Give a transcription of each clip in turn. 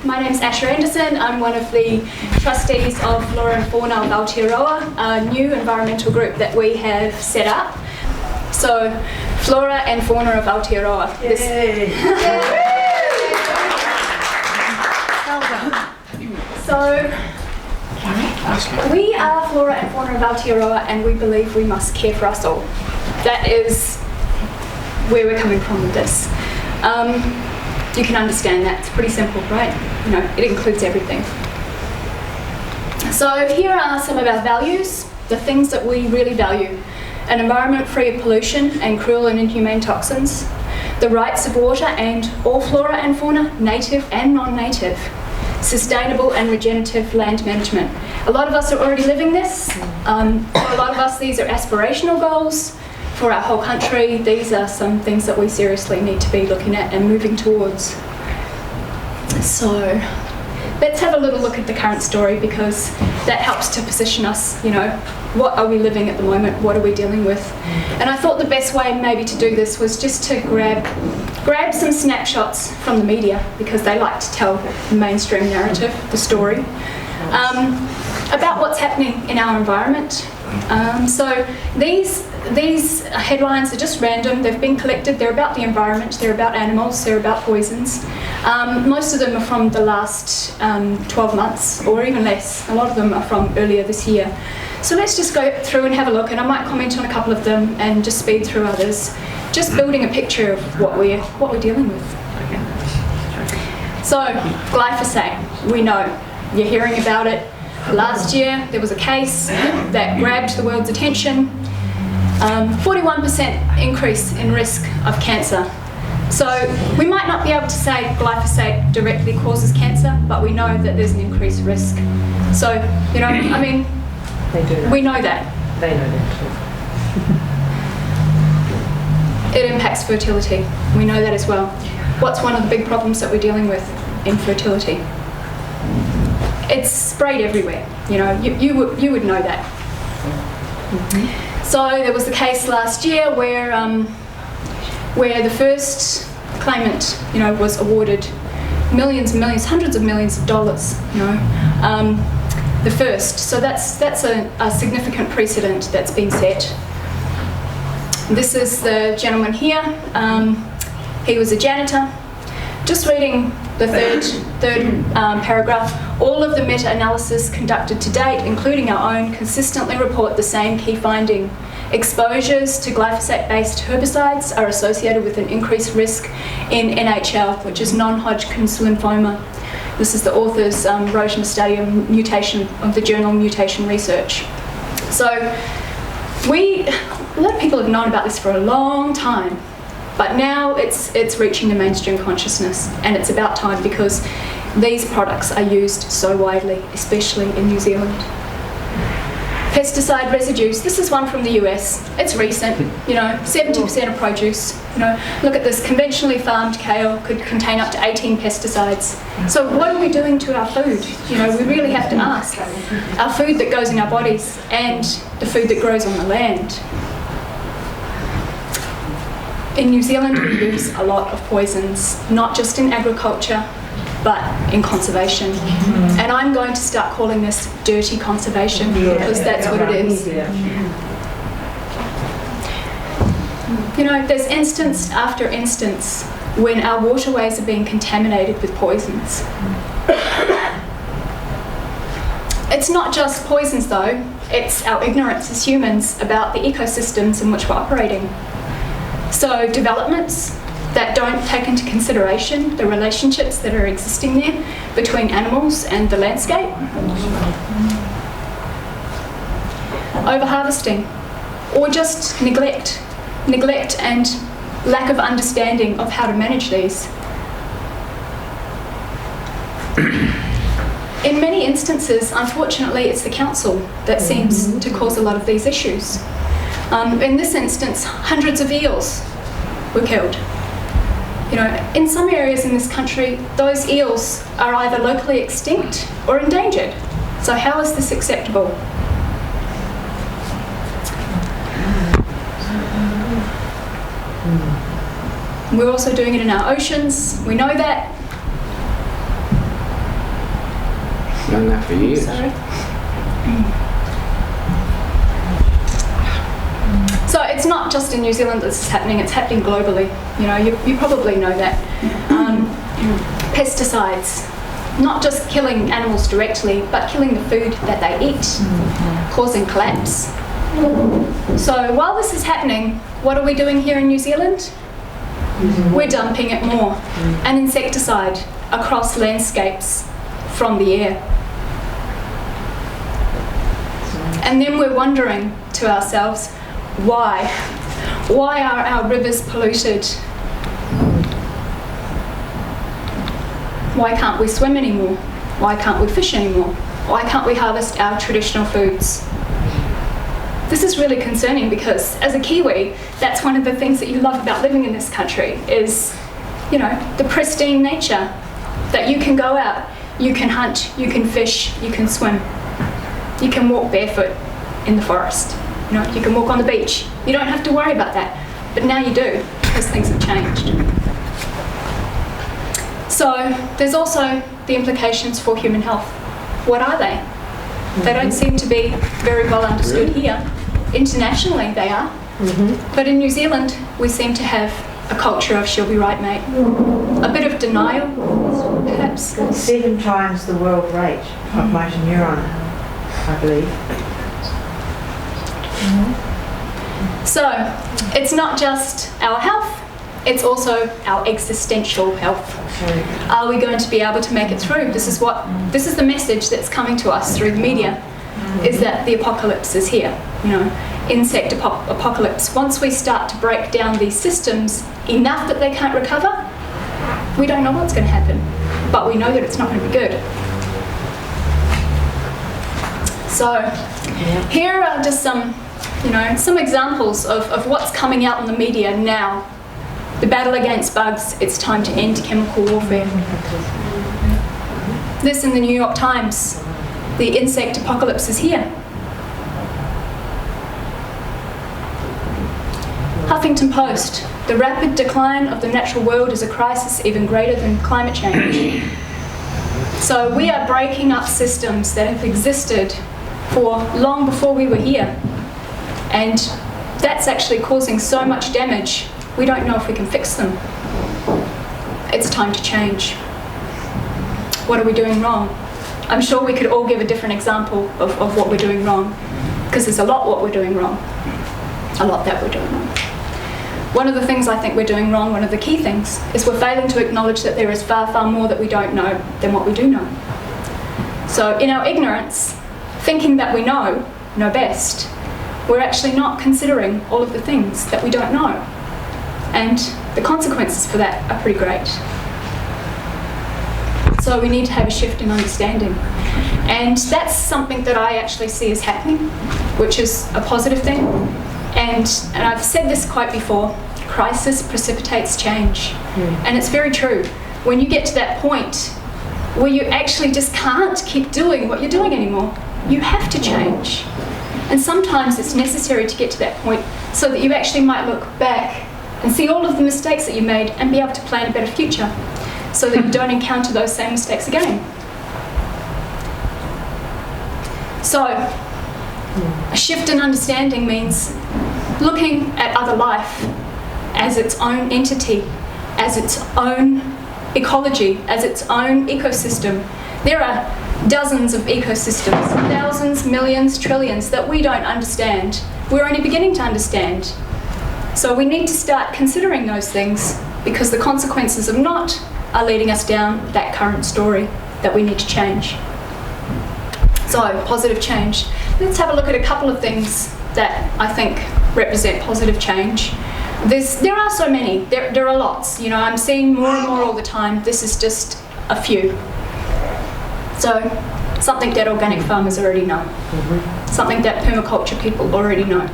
My name's Asha Andersen. I'm one of the trustees of Flora and Fauna of Aotearoa, a new environmental group that we have set up. So, Flora and Fauna of Aotearoa. So, we are Flora and Fauna of Aotearoa, and we believe we must care for us all. That is where we're coming from with this. You can understand that. It's pretty simple, right? You know, it includes everything. So here are some of our values, the things that we really value. An environment free of pollution and cruel and inhumane toxins, the rights of water and all flora and fauna, native and non-native, sustainable and regenerative land management. A lot of us are already living this. For a lot of us, these are aspirational goals. For our whole country, these are some things that we seriously need to be looking at and moving towards. So, let's have a little look at the current story, because that helps to position us, you know, what are we living at the moment, what are we dealing with? And I thought the best way maybe to do this was just to grab some snapshots from the media, because they like to tell the mainstream narrative, the story, about what's happening in our environment. So these headlines are just random. They've been collected. They're about the environment. They're about animals. They're about poisons. Most of them are from the last 12 months or even less. A lot of them are from earlier this year. So let's just go through and have a look, and I might comment on a couple of them and just speed through others, just building a picture of what we're dealing with. So glyphosate, we know. You're hearing about it. Last year, there was a case that grabbed the world's attention. 41% increase in risk of cancer. So we might not be able to say glyphosate directly causes cancer, but we know that there's an increased risk. So, you know, I mean, we know that. They know that too. It impacts fertility. We know that as well. What's one of the big problems that we're dealing with? Infertility. It's sprayed everywhere, you know, you would know that. So there was the case last year where the first claimant, you know, was awarded millions and millions, hundreds of millions of dollars, you know, the first. So that's a significant precedent that's been set. This is the gentleman here. He was a janitor. Just reading the third paragraph, all of the meta-analysis conducted to date, including our own, consistently report the same key finding. Exposures to glyphosate-based herbicides are associated with an increased risk in NHL, which is non-Hodgkin's lymphoma. This is the authors wrote in a study of mutation of the journal Mutation Research. So a lot of people have known about this for a long time. But now it's reaching the mainstream consciousness, and it's about time, because these products are used so widely, especially in New Zealand. Pesticide residues. This is one from the US. It's recent, you know, 70% of produce. You know, look at this. Conventionally farmed kale could contain up to 18 pesticides. So what are we doing to our food? You know, we really have to ask. Our food that goes in our bodies and the food that grows on the land. In New Zealand, we use a lot of poisons, not just in agriculture, but in conservation. And I'm going to start calling this dirty conservation, because that's what it is. You know, there's instance after instance when our waterways are being contaminated with poisons. It's not just poisons though, it's our ignorance as humans about the ecosystems in which we're operating. So developments that don't take into consideration the relationships that are existing there between animals and the landscape. Overharvesting, or just neglect and lack of understanding of how to manage these. In many instances, unfortunately, it's the council that seems to cause a lot of these issues. In this instance, hundreds of eels were killed. You know, in some areas in this country, those eels are either locally extinct or endangered. So how is this acceptable? We're also doing it in our oceans. We know that. done that for years. Sorry. So it's not just in New Zealand that this is happening, it's happening globally. You know, you probably know that. Pesticides, not just killing animals directly, but killing the food that they eat, causing collapse. So while this is happening, what are we doing here in New Zealand? We're dumping it more. An insecticide across landscapes from the air. And then we're wondering to ourselves, why? Why are our rivers polluted? Why can't we swim anymore? Why can't we fish anymore? Why can't we harvest our traditional foods? This is really concerning because as a Kiwi, that's one of the things that you love about living in this country is, you know, the pristine nature. That you can go out, you can hunt, you can fish, you can swim. You can walk barefoot in the forest. You know, you can walk on the beach. You don't have to worry about that. But now you do, because things have changed. So there's also the implications for human health. What are they? They don't seem to be very well understood here. Internationally they are. But in New Zealand we seem to have a culture of she'll be right mate. A bit of denial, perhaps. 7 times the world rate of motor neuron, I believe. So it's not just our health, it's also our existential health. Are we going to be able to make it through? This is the message that's coming to us through the media, is that the apocalypse is here. You know, insect apocalypse. Once we start to break down these systems enough that they can't recover, we don't know what's going to happen, but we know that it's not going to be good. So here are just some examples of what's coming out in the media now. The battle against bugs, it's time to end chemical warfare. This in the New York Times, the insect apocalypse is here. Huffington Post, the rapid decline of the natural world is a crisis even greater than climate change. So we are breaking up systems that have existed for long before we were here. And that's actually causing so much damage, we don't know if we can fix them. It's time to change. What are we doing wrong? I'm sure we could all give a different example of what we're doing wrong, because there's a lot what we're doing wrong. A lot that we're doing wrong. One of the things I think we're doing wrong, one of the key things, is we're failing to acknowledge that there is far, far more that we don't know than what we do know. So in our ignorance, thinking that we know best, we're actually not considering all of the things that we don't know. And the consequences for that are pretty great. So we need to have a shift in understanding. And that's something that I actually see as happening, which is a positive thing. And I've said this quite before, crisis precipitates change. And it's very true. When you get to that point where you actually just can't keep doing what you're doing anymore, you have to change. And sometimes it's necessary to get to that point so that you actually might look back and see all of the mistakes that you made and be able to plan a better future so that you don't encounter those same mistakes again. So, a shift in understanding means looking at other life as its own entity, as its own ecology, as its own ecosystem. There are dozens of ecosystems, thousands, millions, trillions that we don't understand. We're only beginning to understand. So we need to start considering those things because the consequences of not are leading us down that current story that we need to change. So, positive change. Let's have a look at a couple of things that I think represent positive change. There are so many. There are lots. You know, I'm seeing more and more all the time. This is just a few. So, something that organic farmers already know. Something that permaculture people already know.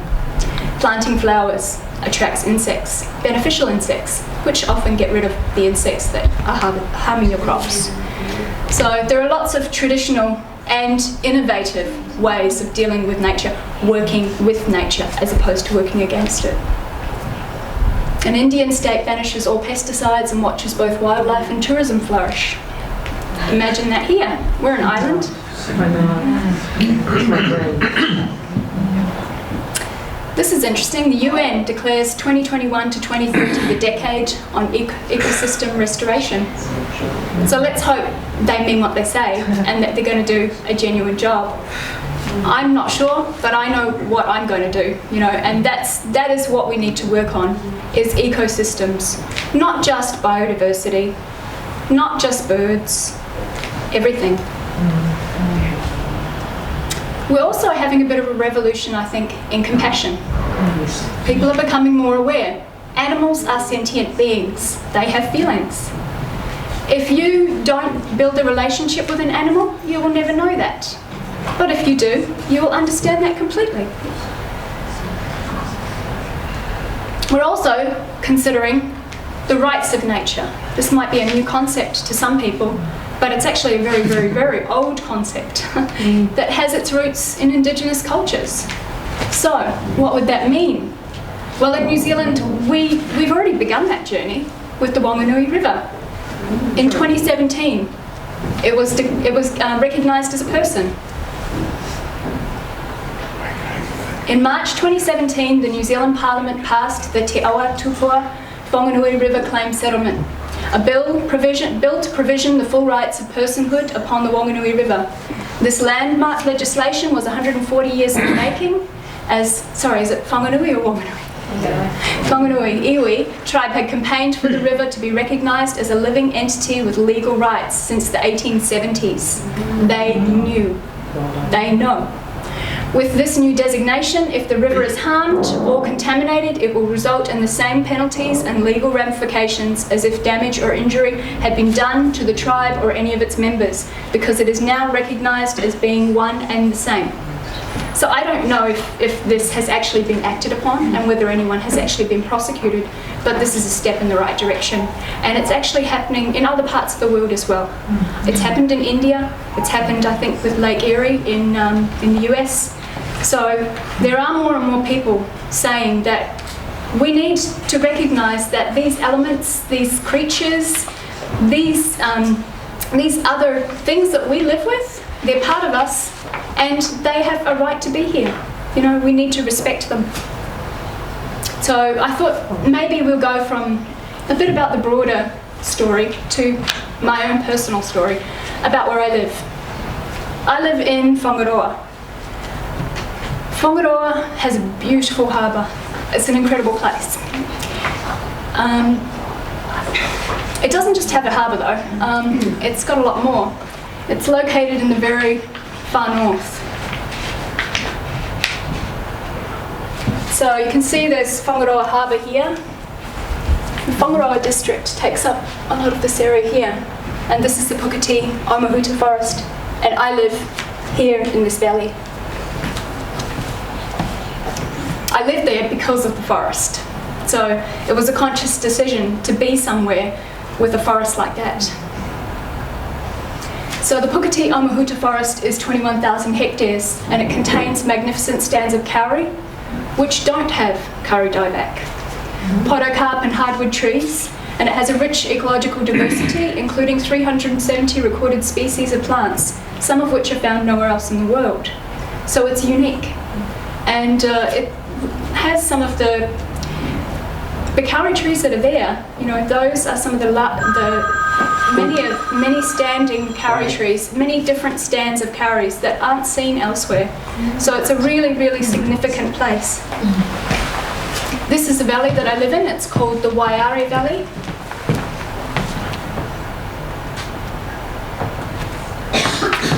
Planting flowers attracts insects, beneficial insects, which often get rid of the insects that are harming your crops. So there are lots of traditional and innovative ways of dealing with nature, working with nature as opposed to working against it. An Indian state banishes all pesticides and watches both wildlife and tourism flourish. Imagine that here. We're an island. I know. It's my dream. This is interesting. The UN declares 2021 to 2030 the decade on ecosystem restoration. So let's hope they mean what they say and that they're going to do a genuine job. I'm not sure, but I know what I'm going to do, and that is what we need to work on, is ecosystems. Not just biodiversity, not just birds, everything. We're also having a bit of a revolution, I think, in compassion. People are becoming more aware. Animals are sentient beings. They have feelings. If you don't build a relationship with an animal, you will never know that. But if you do, you will understand that completely. We're also considering the rights of nature. This might be a new concept to some people, but it's actually a very, very, very old concept that has its roots in Indigenous cultures. So, what would that mean? Well, in New Zealand, we've already begun that journey with the Whanganui River. In 2017, it was recognised as a person. In March 2017, the New Zealand Parliament passed the Te Aotearoa Whanganui River Claim Settlement, a bill to provision the full rights of personhood upon the Whanganui River. This landmark legislation was 140 years in the making, is it Whanganui or Wanganui? Whanganui iwi tribe had campaigned for the river to be recognised as a living entity with legal rights since the 1870s. They know. With this new designation, if the river is harmed or contaminated, it will result in the same penalties and legal ramifications as if damage or injury had been done to the tribe or any of its members, because it is now recognised as being one and the same. So I don't know if this has actually been acted upon and whether anyone has actually been prosecuted, but this is a step in the right direction. And it's actually happening in other parts of the world as well. It's happened in India, it's happened, I think, with Lake Erie in the US. So there are more and more people saying that we need to recognise that these elements, these creatures, these other things that we live with, they're part of us and they have a right to be here. We need to respect them. So I thought maybe we'll go from a bit about the broader story to my own personal story about where I live. I live in Whangaroa. Whangaroa has a beautiful harbour. It's an incredible place. It doesn't just have a harbour though, it's got a lot more. It's located in the very far north. So you can see there's Whangaroa Harbour here. The Whangaroa district takes up a lot of this area here. And this is the Puketi Omahuta forest. And I live here in this valley. I live there because of the forest. So it was a conscious decision to be somewhere with a forest like that. So the Puketi Omahuta forest is 21,000 hectares and it contains magnificent stands of kauri, which don't have kauri dieback, podocarp and hardwood trees, and it has a rich ecological diversity, including 370 recorded species of plants, some of which are found nowhere else in the world. So it's unique. And it has some of the kauri trees that are there, those are some of the many standing kauri trees, many different stands of kauris that aren't seen elsewhere. So it's a really, really significant place. This is the valley that I live in. It's called the Waiare Valley.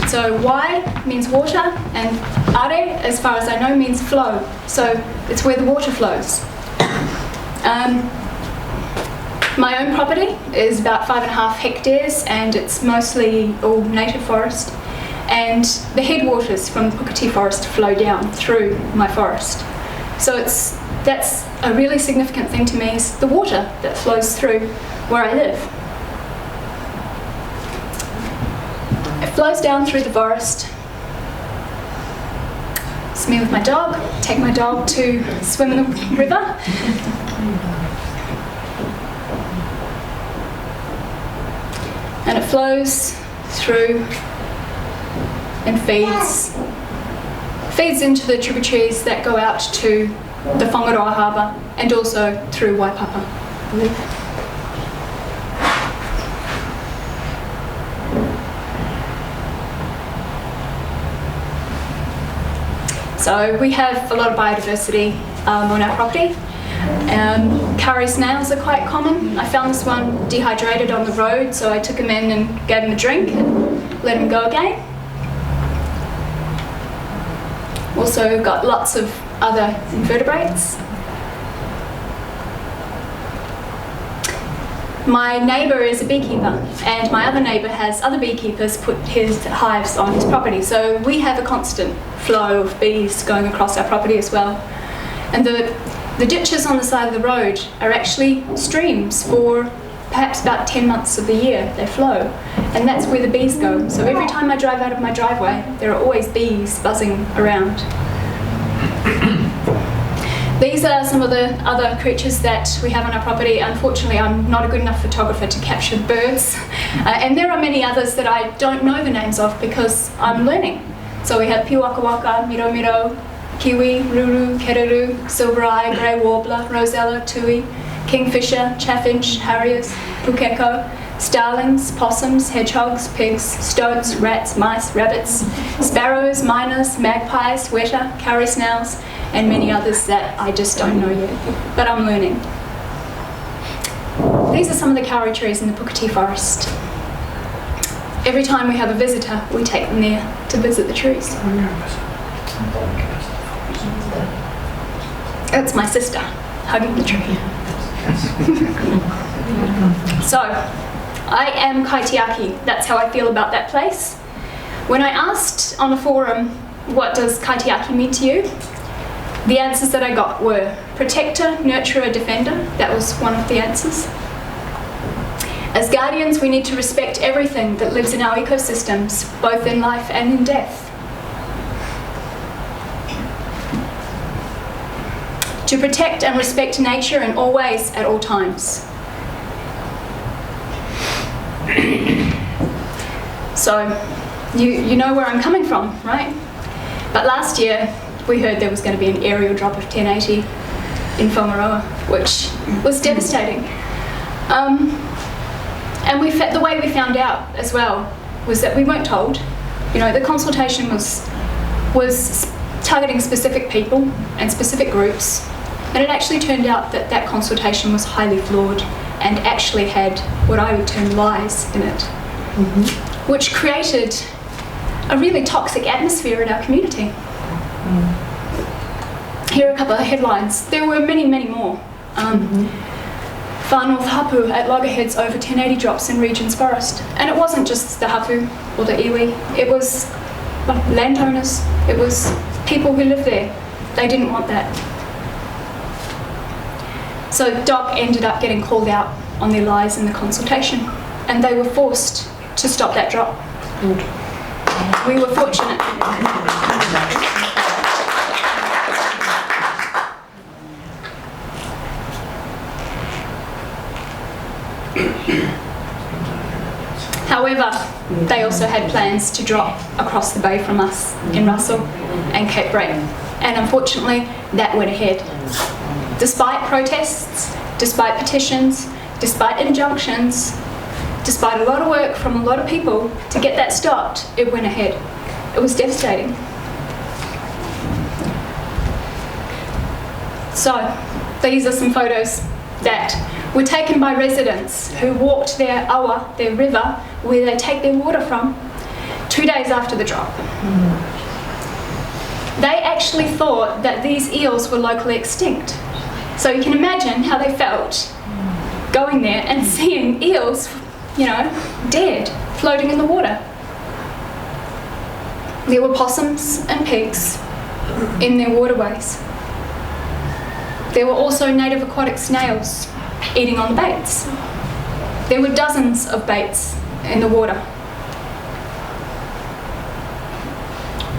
So Wai means water and Are, as far as I know, means flow. So it's where the water flows. My own property is about 5.5 hectares and it's mostly all native forest. And the headwaters from the Puketi forest flow down through my forest. So that's a really significant thing to me, is the water that flows through where I live. It flows down through the forest. It's me with my dog, take my dog to swim in the river. And it flows through and feeds into the tributaries that go out to the Whangaroa Harbour and also through Waipapa. So we have a lot of biodiversity on our property. Curry snails are quite common. I found this one dehydrated on the road, so I took him in and gave him a drink and let him go again. Also got lots of other invertebrates. My neighbour is a beekeeper, and my other neighbour has other beekeepers put his hives on his property. So we have a constant flow of bees going across our property as well. And the ditches on the side of the road are actually streams for perhaps about 10 months of the year. They flow, and that's where the bees go. So every time I drive out of my driveway, there are always bees buzzing around. These are some of the other creatures that we have on our property. Unfortunately, I'm not a good enough photographer to capture birds. And there are many others that I don't know the names of because I'm learning. So we have piwakawaka, miro miro, kiwi, ruru, kereru, silver-eye, grey warbler, rosella, tui, kingfisher, chaffinch, harriers, pukeko, starlings, possums, hedgehogs, pigs, stoats, rats, mice, rabbits, sparrows, miners, magpies, weta, curry snails, and many others that I just don't know yet, but I'm learning. These are some of the kauri trees in the Puketi forest. Every time we have a visitor, we take them there to visit the trees. That's my sister, hugging the tree. So, I am Kaitiaki. That's how I feel about that place. When I asked on the forum, what does Kaitiaki mean to you? The answers that I got were protector, nurturer, defender. That was one of the answers. As guardians, we need to respect everything that lives in our ecosystems, both in life and in death. To protect and respect nature in all ways at all times. So, you know where I'm coming from, right? But last year, we heard there was going to be an aerial drop of 1080 in Whangaroa, which was devastating. And the way we found out as well was that we weren't told. You know, the consultation was targeting specific people and specific groups, and it actually turned out that that consultation was highly flawed and actually had what I would term lies in it, which created a really toxic atmosphere in our community. Here are a couple of headlines. There were many, many more. Far North hapu at loggerheads over 1080 drops in Regions Forest. And it wasn't just the hapu or the iwi, it was landowners, it was people who live there. They didn't want that. So DOC ended up getting called out on their lies in the consultation, and they were forced to stop that drop. We were fortunate. However, they also had plans to drop across the bay from us in Russell and Cape Breton, and unfortunately that went ahead. Despite protests, despite petitions, despite injunctions, despite a lot of work from a lot of people to get that stopped, it went ahead. It was devastating. So, these are some photos that were taken by residents who walked their awa, their river, where they take their water from, 2 days after the drop. They actually thought that these eels were locally extinct. So you can imagine how they felt going there and seeing eels, you know, dead, floating in the water. There were possums and pigs in their waterways. There were also native aquatic snails eating on the baits. There were dozens of baits in the water.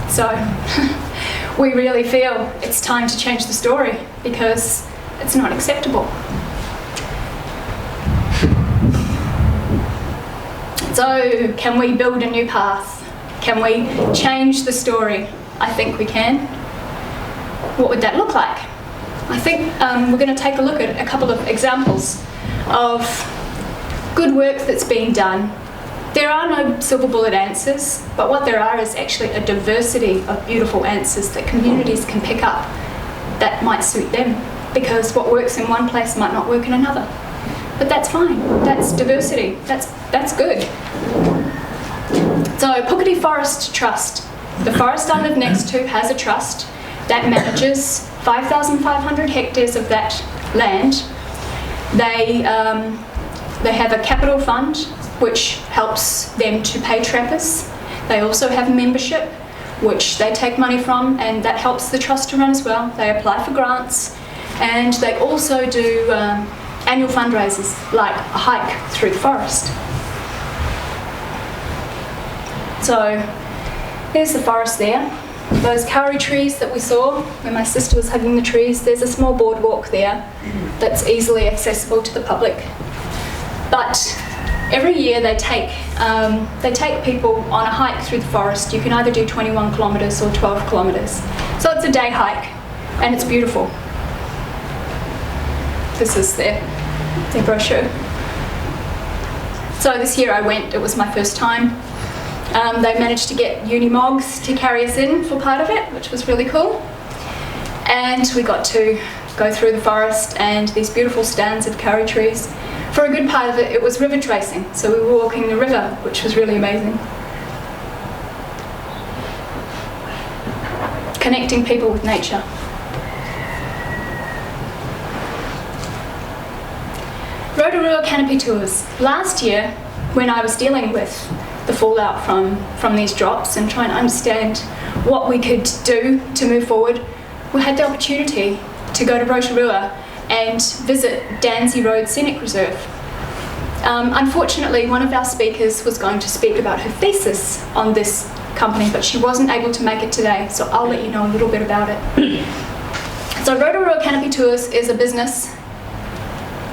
So we really feel it's time to change the story because it's not acceptable. So can we build a new path? Can we change the story? I think we can. What would that look like? I think we're going to take a look at a couple of examples of good work that's being done. There are no silver bullet answers, but what there are is actually a diversity of beautiful answers that communities can pick up that might suit them, because what works in one place might not work in another. But that's fine. That's diversity. That's good. So Puketi Forest Trust. The forest I live next to has a trust that manages 5,500 hectares of that land. They have a capital fund which helps them to pay trappers. They also have membership which they take money from, and that helps the trust to run as well. They apply for grants, and they also do annual fundraisers like a hike through the forest. So there's the forest there. Those kauri trees that we saw when my sister was hugging the trees, there's a small boardwalk there that's easily accessible to the public. But every year they take people on a hike through the forest. You can either do 21 kilometres or 12 kilometres. So it's a day hike, and it's beautiful. This is their brochure. So this year I went, it was my first time. They managed to get Unimogs to carry us in for part of it, which was really cool. And we got to go through the forest and these beautiful stands of kauri trees. For a good part of it, it was river tracing, so we were walking the river, which was really amazing. Connecting people with nature. Rotorua Canopy tours. Last year, when I was dealing with the fallout from these drops and trying to understand what we could do to move forward, we had the opportunity to go to Rotorua and visit Danzy Road Scenic Reserve. Unfortunately, one of our speakers was going to speak about her thesis on this company, but she wasn't able to make it today, so I'll let you know a little bit about it. So Rotorua Canopy Tours is a business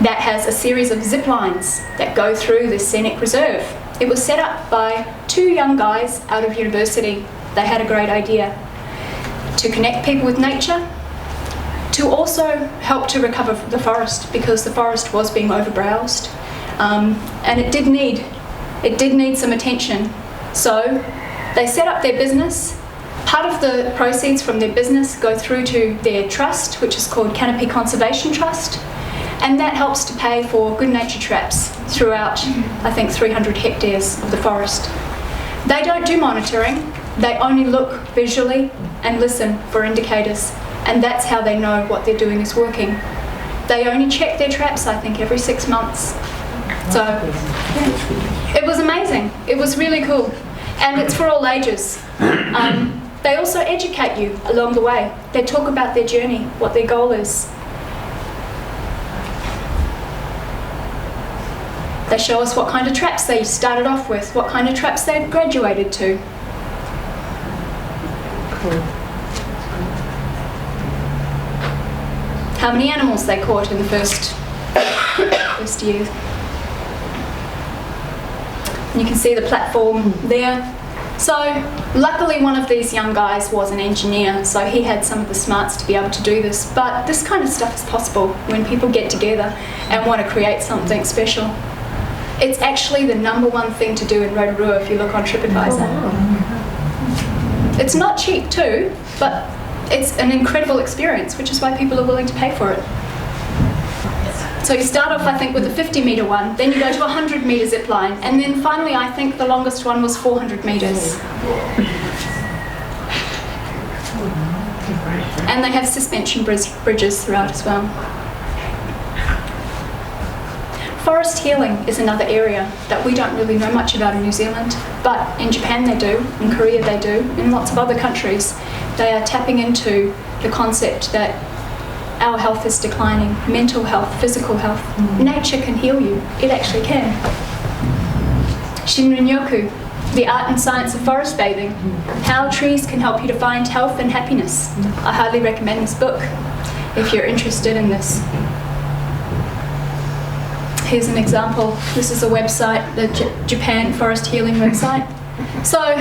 that has a series of zip lines that go through this scenic reserve. It was set up by two young guys out of university. They had a great idea to connect people with nature, to also help to recover the forest, because the forest was being overbrowsed, and it did need some attention. So they set up their business. Part of the proceeds from their business go through to their trust, which is called Canopy Conservation Trust, and that helps to pay for good nature traps throughout, I think, 300 hectares of the forest. They don't do monitoring. They only look visually and listen for indicators, and that's how they know what they're doing is working. They only check their traps, I think, every 6 months. So yeah, it was amazing. It was really cool, and it's for all ages. They also educate you along the way. They talk about their journey, what their goal is. They show us what kind of traps they started off with, what kind of traps they graduated to. Cool. How many animals they caught in the first year. And you can see the platform there. So luckily one of these young guys was an engineer, so he had some of the smarts to be able to do this. But this kind of stuff is possible when people get together and want to create something special. It's actually the #1 thing to do in Rotorua if you look on TripAdvisor. It's not cheap too, but it's an incredible experience, which is why people are willing to pay for it. So you start off, I think, with a 50-metre one, then you go to a 100-metre zip line, and then finally I think the longest one was 400 metres. And they have suspension bridges throughout as well. Forest healing is another area that we don't really know much about in New Zealand, but in Japan they do, in Korea they do, in lots of other countries. They are tapping into the concept that our health is declining, mental health, physical health. Nature can heal you, it actually can. Shinrin-yoku, the art and science of forest bathing, how trees can help you to find health and happiness. I highly recommend this book if you're interested in this. Here's an example. This is a website, the Japan Forest Healing website. So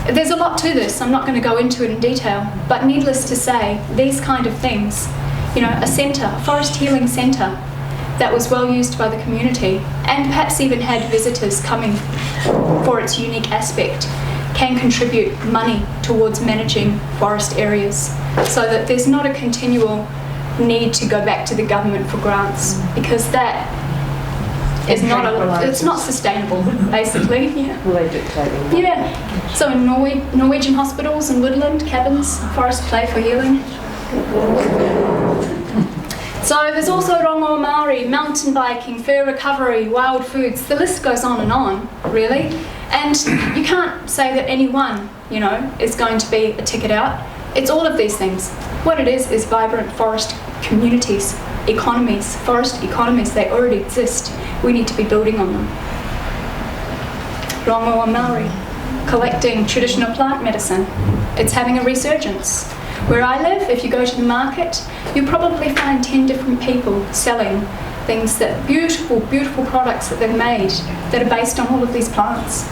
there's a lot to this. I'm not going to go into it in detail, but needless to say, these kind of things, you know, a centre, a forest healing centre that was well used by the community and perhaps even had visitors coming for its unique aspect, can contribute money towards managing forest areas so that there's not a continual need to go back to the government for grants, because that is it's not sustainable, basically. Yeah. So in Norwegian hospitals and woodland cabins, forest play for healing. So there's also Rotorua Maori, mountain biking, fur recovery, wild foods. The list goes on, really. And you can't say that any one, you know, is going to be a ticket out. It's all of these things. What it is vibrant forest communities, economies, forest economies. They already exist. We need to be building on them. Rotorua Maori, collecting traditional plant medicine. It's having a resurgence. Where I live, if you go to the market, you probably find 10 different people selling things that beautiful, beautiful products that they've made that are based on all of these plants.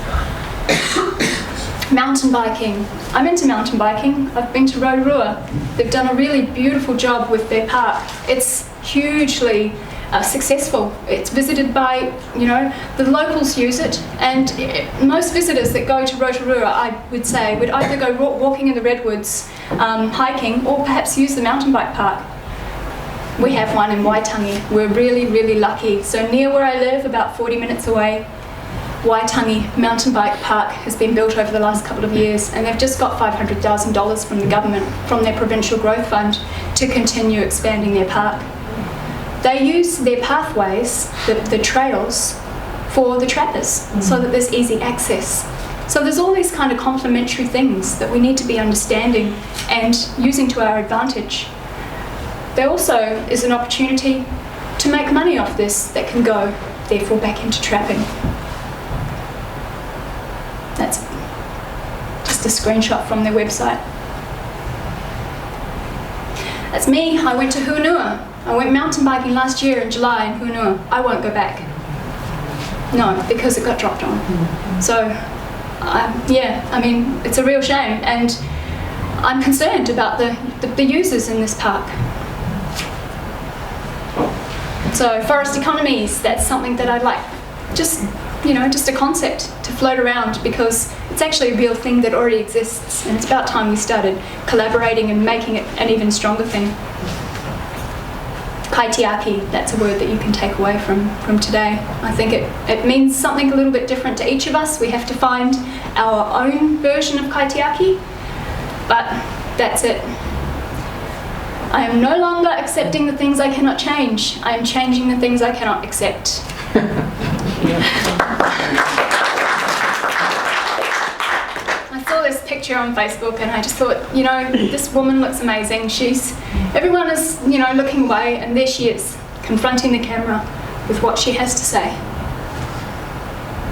Mountain biking. I'm into mountain biking. I've been to Rotorua. They've done a really beautiful job with their park. It's hugely successful. It's visited by, you know, the locals use it, and most visitors that go to Rotorua, I would say, would either go walking in the redwoods, hiking, or perhaps use the mountain bike park. We have one in Waitangi. We're really, really lucky. So near where I live, about 40 minutes away, Waitangi Mountain Bike Park has been built over the last couple of years, and they've just got $500,000 from the government, from their Provincial Growth Fund, to continue expanding their park. They use their pathways, the trails, for the trappers, so that there's easy access. So there's all these kind of complementary things that we need to be understanding and using to our advantage. There also is an opportunity to make money off this that can go, therefore, back into trapping. That's just a screenshot from their website. That's me. I went to Hunua. I went mountain biking last year in July in Hunua. I won't go back. No, because it got dropped on. So, yeah, I mean, it's a real shame, and I'm concerned about the users in this park. So, forest economies, that's something that I'd like, just a concept to float around, because it's actually a real thing that already exists, and it's about time we started collaborating and making it an even stronger thing. Kaitiaki, that's a word that you can take away from today. I think it means something a little bit different to each of us. We have to find our own version of Kaitiaki, but that's it. I am no longer accepting the things I cannot change. I am changing the things I cannot accept. I saw this picture on Facebook and I just thought, this woman looks amazing. Everyone is, looking away, and there she is, confronting the camera with what she has to say.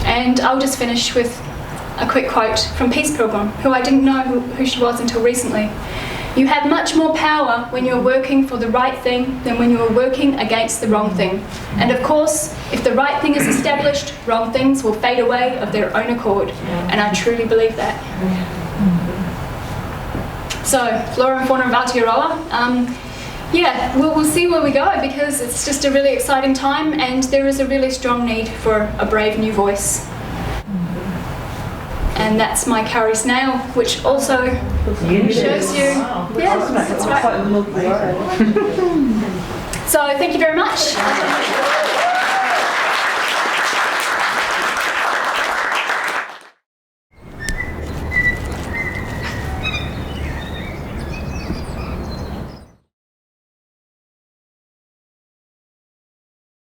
And I'll just finish with a quick quote from Peace Pilgrim, who I didn't know who she was until recently. You have much more power when you're working for the right thing than when you're working against the wrong thing. And of course, if the right thing is established, wrong things will fade away of their own accord. And I truly believe that. So, Flora and Fauna of Aotearoa. We'll see where we go, because it's just a really exciting time, and there is a really strong need for a brave new voice. And that's my curry snail, which also shows you. Yeah, that's right. So thank you very much.